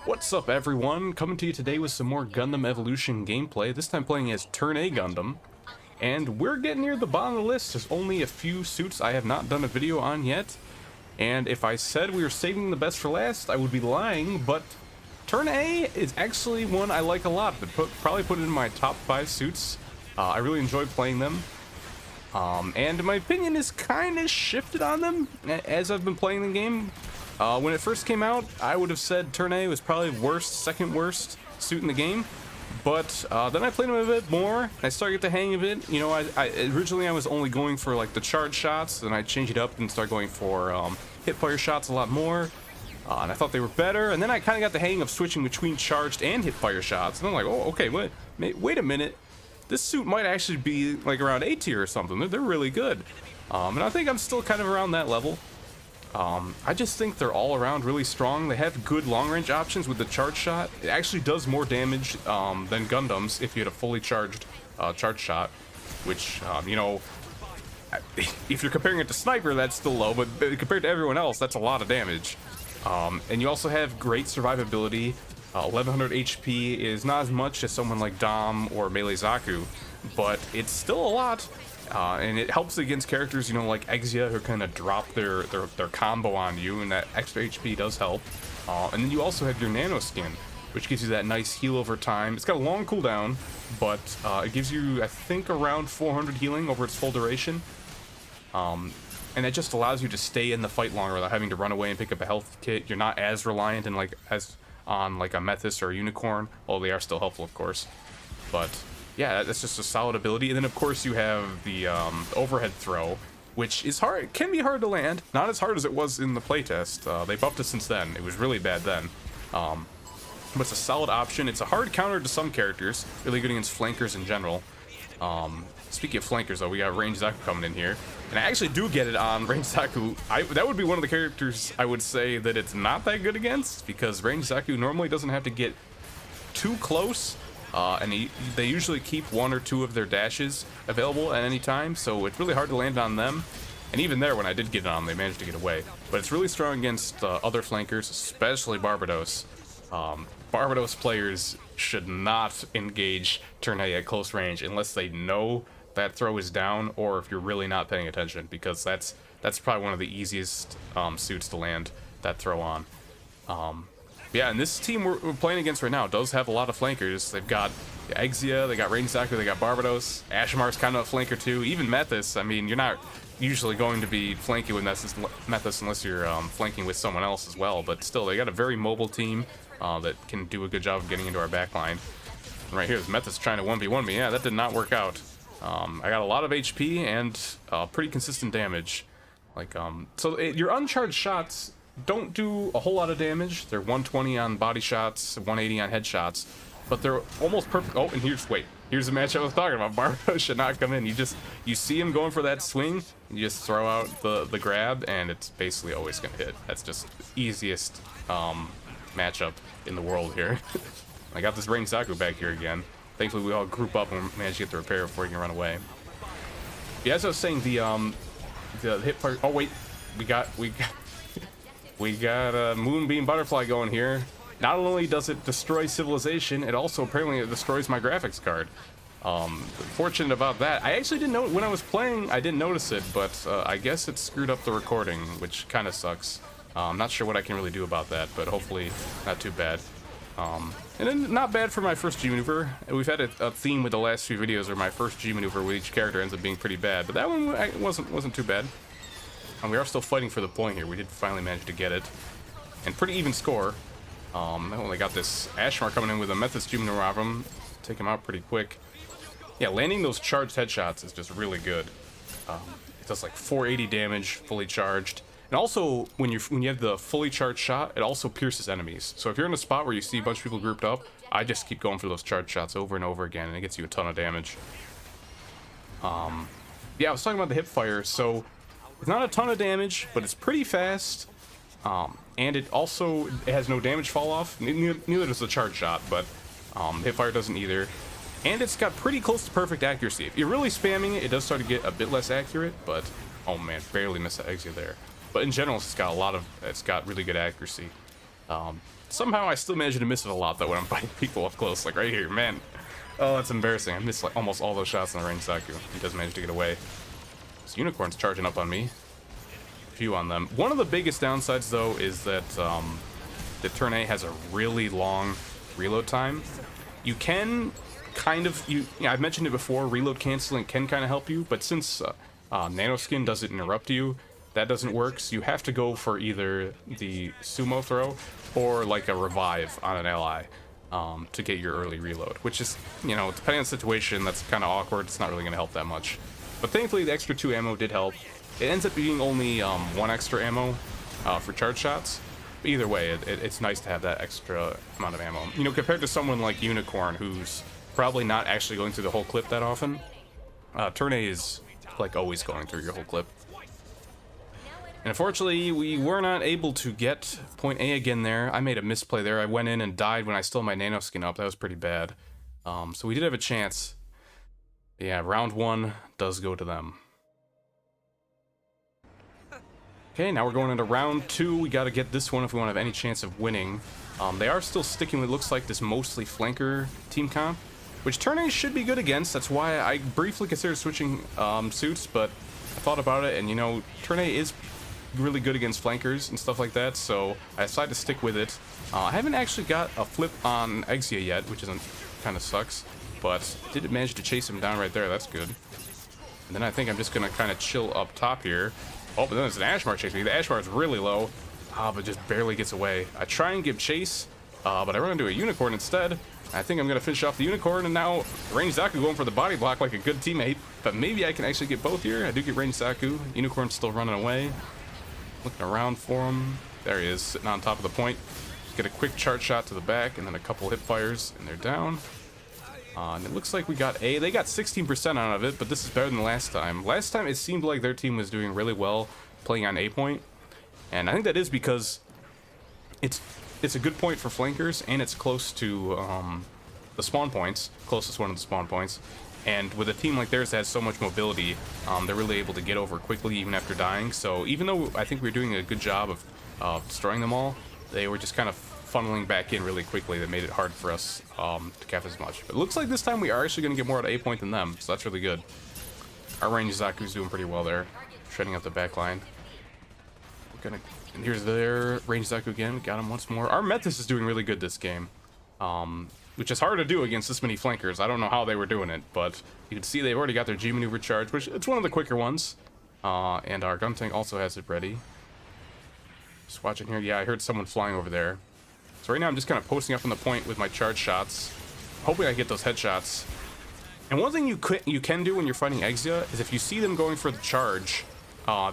What's up, everyone? Coming to you today with some more Gundam Evolution gameplay, this time playing as Turn A Gundam. And we're getting near the bottom of the list. There's only a few suits I have not done a video on yet. And if I said we were saving the best for last, I would be lying, but Turn A is actually one I like a lot. Probably put it in my top 5 suits. I really enjoy playing them. And my opinion is kind of shifted on them as I've been playing the game. When it first came out, I would have said Turn A was probably second worst suit in the game. But then I played him a bit more, and I started to get the hang of it. You know, originally I was only going for like the charge shots, then I changed it up and started going for hip fire shots a lot more. And I thought they were better, and then I kind of got the hang of switching between charged and hip fire shots. And I'm like, oh, okay, wait a minute. This suit might actually be like around A tier or something. They're really good. And I think I'm still kind of around that level. I just think they're all around really strong. They have good long-range options with the charge shot. It actually does more damage than Gundams if you had a fully charged charge shot, which, you know, if you're comparing it to Sniper, that's still low, but compared to everyone else, that's a lot of damage. And you also have great survivability. 1100 HP is not as much as someone like Dom or Melee Zaku, but it's still a lot. And it helps against characters, you know, like Exia, who kind of drop their combo on you, and that extra HP does help. And then you also have your nano skin, which gives you that nice heal over time. It's got a long cooldown, but it gives you, I think, around 400 healing over its full duration. And that just allows you to stay in the fight longer without having to run away and pick up a health kit. You're not as reliant on like a Methus or a Unicorn, although they are still helpful, of course. But yeah, that's just a solid ability. And then of course you have the overhead throw, which is hard. It can be hard to land. Not as hard as it was in the playtest. They buffed it since then. It was really bad then. But it's a solid option. It's a hard counter to some characters. Really good against flankers in general. Speaking of flankers, though, we got Range Zaku coming in here. And I actually do get it on Range Zaku. That would be one of the characters I would say that it's not that good against, because Range Zaku normally doesn't have to get too close. And they usually keep one or two of their dashes available at any time, so it's really hard to land on them. And even there, when I did get it on, they managed to get away. But it's really strong against other flankers, especially Barbados. Barbados players should not engage Turn A at close range unless they know that throw is down, or if you're really not paying attention, because that's probably one of the easiest suits to land that throw on. Yeah, and this team we're playing against right now does have a lot of flankers. They've got Exia, they got Range Zaku, they got Barbados. Ashimar's kind of a flanker too. Even Methus. I mean, you're not usually going to be flanking with Methus unless you're flanking with someone else as well. But still, they got a very mobile team that can do a good job of getting into our backline. And right here is Methus trying to 1v1 me. Yeah, that did not work out. I got a lot of HP and pretty consistent damage. Like, your uncharged shots don't do a whole lot of damage. They're 120 on body shots, 180 on headshots, but they're almost perfect. Oh, and here's the match I was talking about. Barbados should not come in. You see him going for that swing, you just throw out the grab, and it's basically always gonna hit. That's just the easiest matchup in the world here. I got this Range Zaku back here again. Thankfully, we all group up and manage to get the repair before he can run away. Yeah, as I was saying, the hip fire. Oh wait, we got a Moonbeam Butterfly going here. Not only does it destroy civilization, it also apparently destroys my graphics card. Fortunate about that. I actually didn't know when I was playing. I didn't notice it, but I guess it screwed up the recording, which kind of sucks. I'm not sure what I can really do about that, but hopefully not too bad. And then not bad for my first G maneuver. We've had a theme with the last few videos where my first G maneuver with each character ends up being pretty bad, but that one wasn't too bad. And we are still fighting for the point here. We did finally manage to get it, and pretty even score. I only got this Ashmar coming in with a Methus G maneuver of him. Take him out pretty quick. Yeah, landing those charged headshots is just really good. It does like 480 damage, fully charged. And also, when you have the fully charged shot, it also pierces enemies. So if you're in a spot where you see a bunch of people grouped up, I just keep going for those charged shots over and over again, and it gets you a ton of damage. Yeah, I was talking about the hip fire. So it's not a ton of damage, but it's pretty fast. And it has no damage fall off. Neither does the charge shot, but hip fire doesn't either. And it's got pretty close to perfect accuracy. If you're really spamming it, it does start to get a bit less accurate, but oh man, barely missed the exit there. But in general, it's got really good accuracy. Somehow I still manage to miss it a lot though when I'm fighting people up close, like right here, man. Oh, that's embarrassing. I missed like almost all those shots on the range Zaku. He does manage to get away. This unicorn's charging up on me. A few on them. One of the biggest downsides though is that the turn A has a really long reload time. You can kind of, I've mentioned it before, reload canceling can kind of help you, but since nanoskin doesn't interrupt you, that doesn't work, so you have to go for either the sumo throw or like a revive on an ally to get your early reload, which is, you know, depending on the situation, that's kind of awkward. It's not really going to help that much. But thankfully, the extra 2 ammo did help. It ends up being only 1 extra ammo for charge shots. But either way, it's nice to have that extra amount of ammo. You know, compared to someone like Unicorn, who's probably not actually going through the whole clip that often, turn A is like always going through your whole clip. And unfortunately, we were not able to get point A again there. I made a misplay there. I went in and died when I still had my nanoskin up. That was pretty bad. So we did have a chance. But yeah, round 1 does go to them. Okay, now we're going into round 2. We got to get this one if we want to have any chance of winning. They are still sticking with, looks like, this mostly flanker team comp, which turn A should be good against. That's why I briefly considered switching suits, but I thought about it, and you know, turn A is really good against flankers and stuff like that, so I decided to stick with it. I haven't actually got a flip on Exia yet, which isn't kind of sucks, but did manage to chase him down right there. That's good. And then I think I'm just gonna kind of chill up top here. Oh, but then there's an Ashmar chasing me. The Ashmar is really low, but just barely gets away. I try and give chase, but I run into a unicorn instead. I think I'm gonna finish off the unicorn, and now Range Zaku going for the body block like a good teammate, but maybe I can actually get both here. I do get Range Zaku. Unicorn's still running away. Looking around for him. There he is, sitting on top of the point. Get a quick charge shot to the back, and then a couple hip fires, and they're down. And it looks like we got A. They got 16% out of it, but this is better than last time. Last time, it seemed like their team was doing really well playing on A point, and I think that is because it's a good point for flankers, and it's close to the spawn points, closest one of the spawn points. And with a team like theirs that has so much mobility, they're really able to get over quickly even after dying. So even though I think we were doing a good job of destroying them all, they were just kind of funneling back in really quickly. That made it hard for us to cap as much. But it looks like this time we are actually going to get more out of A point than them, so that's really good. Our range Zaku's doing pretty well there, shredding up the back line. And here's their range Zaku again. Got him once more. Our Metis is doing really good this game. Which is hard to do against this many flankers. I don't know how they were doing it, but you can see they've already got their G maneuver charge, which it's one of the quicker ones. And our gun tank also has it ready. Just watching here. Yeah, I heard someone flying over there. So right now I'm just kind of posting up on the point with my charge shots, hoping I get those headshots. And one thing you can do when you're fighting Exia is if you see them going for the charge,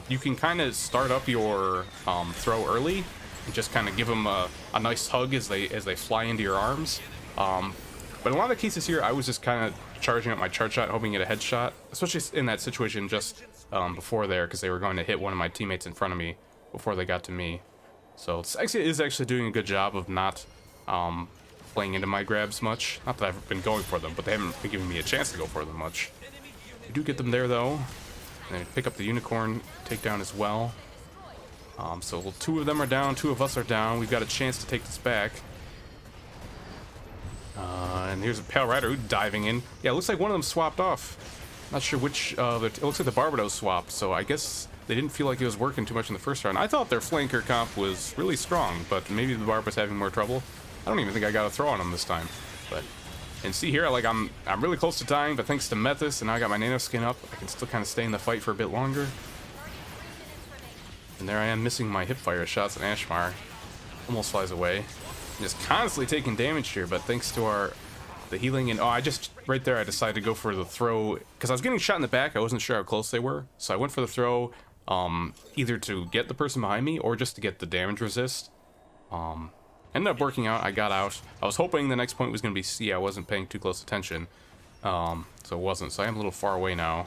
you can kind of start up your throw early and just kind of give them a nice hug as they fly into your arms. But in a lot of cases here, I was just kind of charging up my charge shot, hoping to get a headshot, especially in that situation just before there, because they were going to hit one of my teammates in front of me before they got to me. So Exia is actually doing a good job of not playing into my grabs much. Not that I've been going for them, but they haven't been giving me a chance to go for them much. We do get them there though, and then pick up the unicorn takedown as well. So 2 of them are down, 2 of us are down. We've got a chance to take this back. And here's a Pale Rider who's diving in. Yeah, it looks like one of them swapped off. Not sure which. It looks like the Barbados swapped, so I guess they didn't feel like it was working too much in the first round. I thought their flanker comp was really strong, but maybe the Barb was having more trouble. I don't even think I got a throw on them this time. But and see here, like I'm really close to dying, but thanks to Methus, and now I got my nano skin up, I can still kind of stay in the fight for a bit longer. And there I am missing my hipfire shots, and Ashmar almost flies away. Just constantly taking damage here, but thanks to the healing, and I decided to go for the throw because I was getting shot in the back. I wasn't sure how close they were, so I went for the throw, either to get the person behind me or just to get the damage resist. Ended up working out. I got out. I was hoping the next point was going to be C. I wasn't paying too close attention, so it wasn't. So I am a little far away now,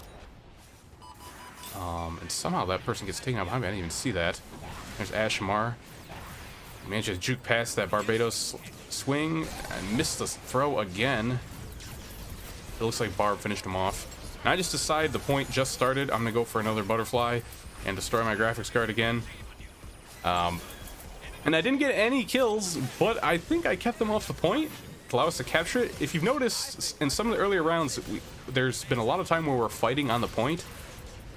and somehow that person gets taken out behind me. I didn't even see that. There's Ashmar. Managed to juke past that Barbados swing and missed the throw again. It looks like Barb finished him off. And I just decided the point just started. I'm gonna go for another butterfly and destroy my graphics card again. And I didn't get any kills, but I think I kept them off the point to allow us to capture it. If you've noticed, in some of the earlier rounds, there's been a lot of time where we're fighting on the point,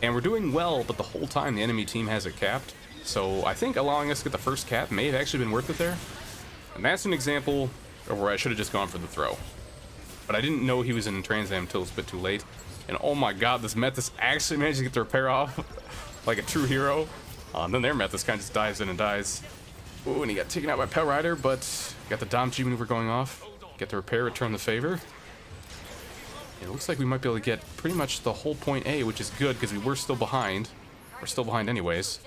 and we're doing well, but the whole time the enemy team has it capped. So I think allowing us to get the first cap may have actually been worth it there. And that's an example of where I should have just gone for the throw. But I didn't know he was in Trans Am until it's a bit too late. And oh my god, this Metis actually managed to get the repair off like a true hero. Then their Metis kind of just dives in and dies. Ooh, and he got taken out by Pell Rider, but got the Dom G maneuver going off. Get the repair, return the favor. It looks like we might be able to get pretty much the whole point A, which is good because we were still behind. We're still behind anyways.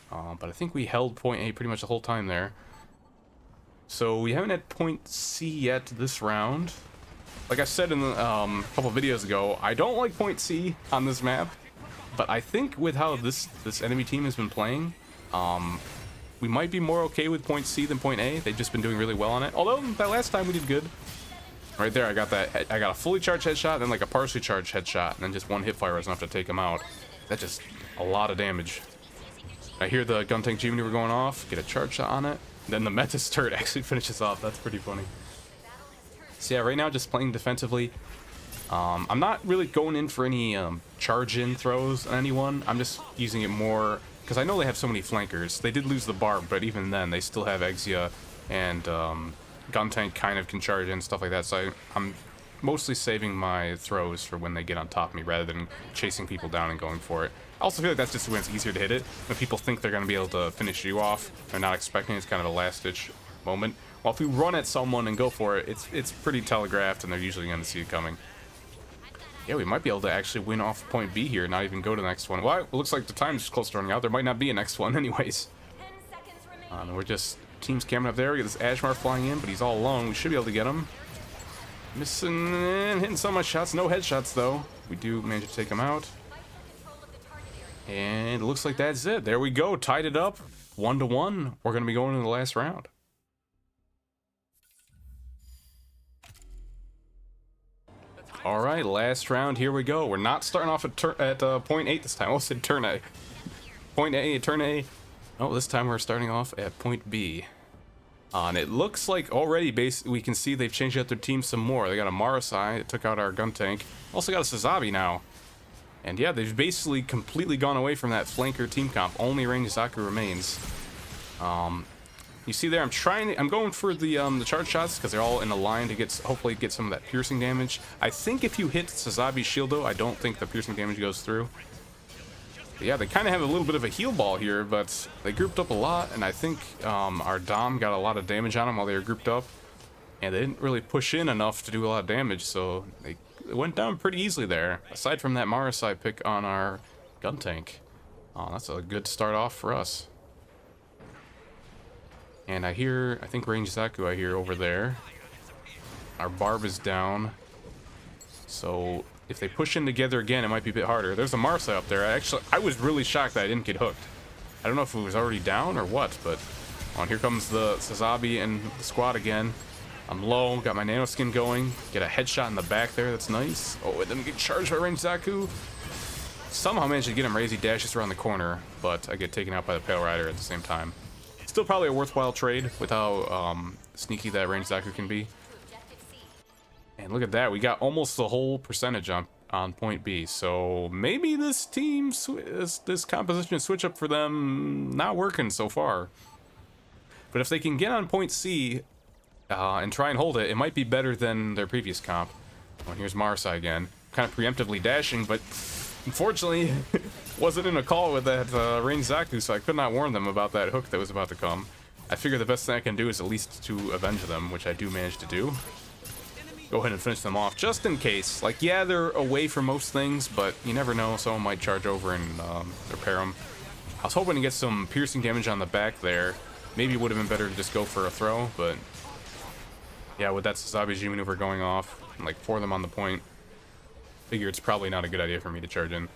But I think we held point A pretty much the whole time there. So we haven't had point C yet this round. Like I said in a couple videos ago, I don't like point C on this map. But I think with how this enemy team has been playing, we might be more okay with point C than point A. They've just been doing really well on it. Although that last time we did good. Right there, I got a fully charged headshot, then like a partially charged headshot, and then just one hip fire was enough to take him out. That's just a lot of damage. I hear the gun tank G maneuver going off, get a charge shot on it, then the Metis turret actually finishes off. That's pretty funny. So yeah, right now just playing defensively. I'm not really going in for any charge-in throws on anyone. I'm just using it more because I know they have so many flankers. They did lose the Barb, but even then, they still have Exia and gun tank kind of can charge in, stuff like that. So I'm mostly saving my throws for when they get on top of me rather than chasing people down and going for it. I also feel like that's just when it's easier to hit it. When people think they're going to be able to finish you off, they're not expecting it. It's kind of a last-ditch moment. While if you run at someone and go for it, it's pretty telegraphed, and they're usually going to see it coming. Yeah, we might be able to actually win off point B here, not even go to the next one. Well, it looks like the time's close to running out. There might not be a next one anyways. We're just teams camming up there. We got this Ashmar flying in, but he's all alone. We should be able to get him. Missing and hitting so much shots. No headshots, though. We do manage to take him out. And it looks like that's it. There we go. Tied it up. 1-1. We're going to be going into the last round. All right, last round. Here we go. We're not starting off at point 8 this time. I almost said turn A. Point A, turn A. Oh, this time we're starting off at point B. And it looks like already we can see they've changed out their team some more. They got a Marasai that took out our gun tank. Also got a Sazabi now. And yeah, they've basically completely gone away from that flanker team comp. Only Range Zaku remains. You see there, I'm going for the charge shots because they're all in a line to hopefully get some of that piercing damage. I think if you hit Sazabi's shield though, I don't think the piercing damage goes through. But yeah, they kind of have a little bit of a heal ball here, but they grouped up a lot, and I think our Dom got a lot of damage on them while they were grouped up. And they didn't really push in enough to do a lot of damage, so they went down pretty easily there. Aside from that Marasai pick on our gun tank. That's a good start off for us. And I think Range Zaku I hear over there. Our Barb is down. So if they push in together again, it might be a bit harder. There's a Marsa up there. I was really shocked that I didn't get hooked. I don't know if it was already down or what, but here comes the Sazabi and the squad again. I'm low, got my nano skin going. Get a headshot in the back there, that's nice. Oh, and then get charged by Range Zaku. Somehow managed to get him raised. He dashes around the corner, but I get taken out by the Pale Rider at the same time. Still probably a worthwhile trade with how sneaky that Range Zaku can be. And look at that, we got almost the whole percentage on point B. So maybe this team, this composition switch up for them, not working so far. But if they can get on point C and try and hold it, it might be better than their previous comp. Well, here's Marsa again, kind of preemptively dashing, but unfortunately wasn't in a call with that Range Zaku, so I could not warn them about that hook that was about to come. I figure the best thing I can do is at least to avenge them, which I do manage to do. Go ahead and finish them off, just in case. Like, yeah, they're away from most things, but you never know, someone might charge over and repair them. I was hoping to get some piercing damage on the back there. Maybe it would have been better to just go for a throw, but yeah, with that Sazabi G maneuver going off, and like 4 of them on the point, figure it's probably not a good idea for me to charge in.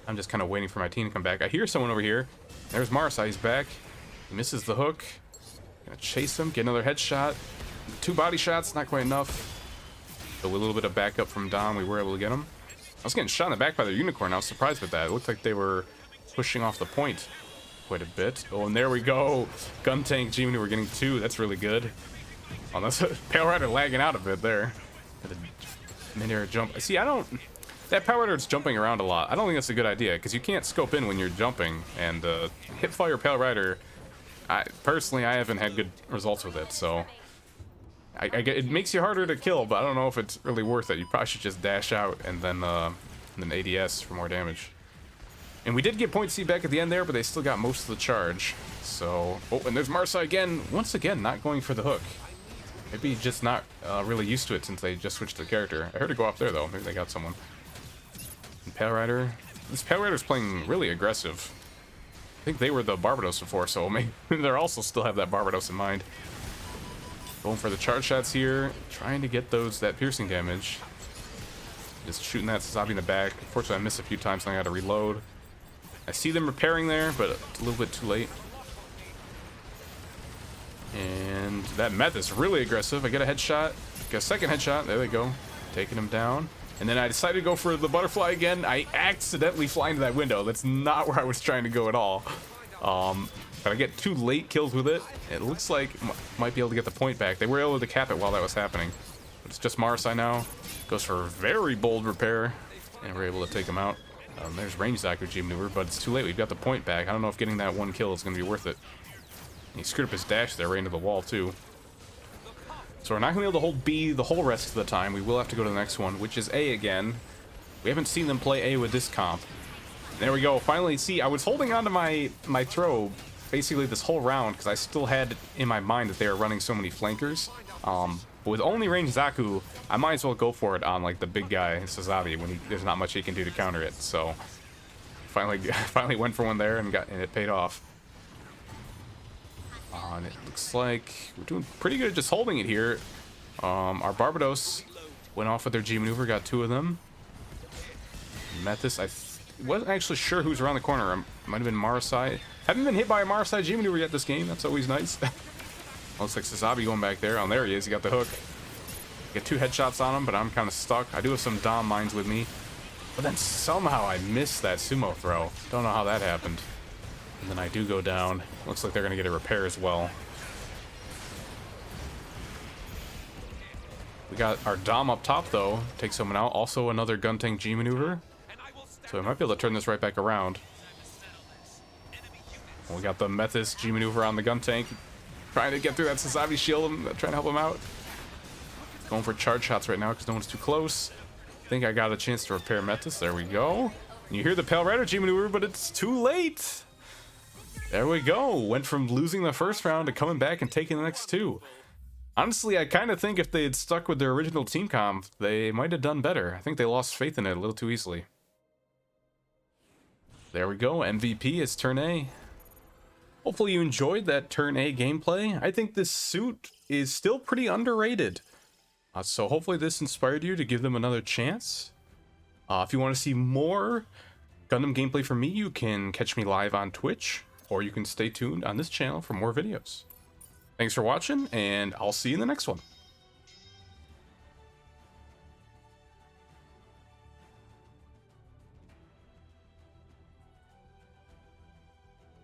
I'm just kind of waiting for my team to come back. I hear someone over here. There's Marasai, he's back. He misses the hook. Gonna chase him, get another headshot. 2 body shots, not quite enough. So with a little bit of backup from Dom, we were able to get him. I was getting shot in the back by their unicorn. I was surprised with that. It looked like they were pushing off the point. quite a bit. Oh, and there we go. Gun tank G maneuver getting 2. That's really good. Unless Pale Rider lagging out a bit there. Mid-air jump. See, I don't... That Pale Rider is jumping around a lot. I don't think that's a good idea, because you can't scope in when you're jumping. And hip fire Pale Rider, personally, I haven't had good results with it, so... it makes you harder to kill, but I don't know if it's really worth it. You probably should just dash out and then ADS for more damage. And we did get point C back at the end there, but they still got most of the charge. So, oh, and there's Marsa again. Once again, not going for the hook. Maybe just not really used to it since they just switched the character. I heard it go off there, though. Maybe they got someone. And Pale Rider. This Pale Rider's playing really aggressive. I think they were the Barbados before, so maybe they're also still have that Barbados in mind. Going for the charge shots here. Trying to get that piercing damage. Just shooting that Sazabi in the back. Unfortunately, I missed a few times, and I got to reload. I see them repairing there, but it's a little bit too late. And that meth is really aggressive. I get a headshot. Get a second headshot. There they go. Taking him down. And then I decided to go for the butterfly again. I accidentally fly into that window. That's not where I was trying to go at all. But I get 2 late kills with it. It looks like might be able to get the point back. They were able to cap it while that was happening. But it's just Marsai now. Goes for a very bold repair. And we're able to take him out. There's range Zaku G maneuver, but it's too late. We've got the point back. I don't know if getting that 1 kill is going to be worth it. And he screwed up his dash there right into the wall, too. So we're not going to be able to hold B the whole rest of the time. We will have to go to the next one, which is A again. We haven't seen them play A with this comp. There we go. Finally, see, I was holding on to my throw basically this whole round because I still had in my mind that they were running so many flankers. But with only range Zaku, I might as well go for it on like the big guy Sazabi when there's not much he can do to counter it. So finally went for one there and it paid off. And it looks like we're doing pretty good at just holding it here. Our Barbados went off with their G maneuver, got 2 of them. Metis, I wasn't actually sure who's around the corner. It might have been Marasai. Haven't been hit by a Marasai G maneuver yet this game. That's always nice. Looks like Sazabi going back there. Oh, there he is. He got the hook. Get 2 headshots on him, but I'm kind of stuck. I do have some Dom mines with me. But then somehow I missed that sumo throw. Don't know how that happened. And then I do go down. Looks like they're going to get a repair as well. We got our Dom up top, though. Take someone out. Also another gun tank G maneuver. So we might be able to turn this right back around. We got the Metis G maneuver on the gun tank. Trying to get through that Sazabi shield. I'm trying to help him out. Going for charge shots right now because no one's too close. I think I got a chance to repair Metis. There we go. And you hear the Pale Rider G maneuver, but it's too late. There we go. Went from losing the first round to coming back and taking the next 2. Honestly, I kind of think if they had stuck with their original team comp, they might have done better. I think they lost faith in it a little too easily. There we go. MVP is turn A. Hopefully you enjoyed that turn A gameplay. I think this suit is still pretty underrated. So hopefully this inspired you to give them another chance. If you want to see more Gundam gameplay from me, you can catch me live on Twitch, or you can stay tuned on this channel for more videos. Thanks for watching, and I'll see you in the next one.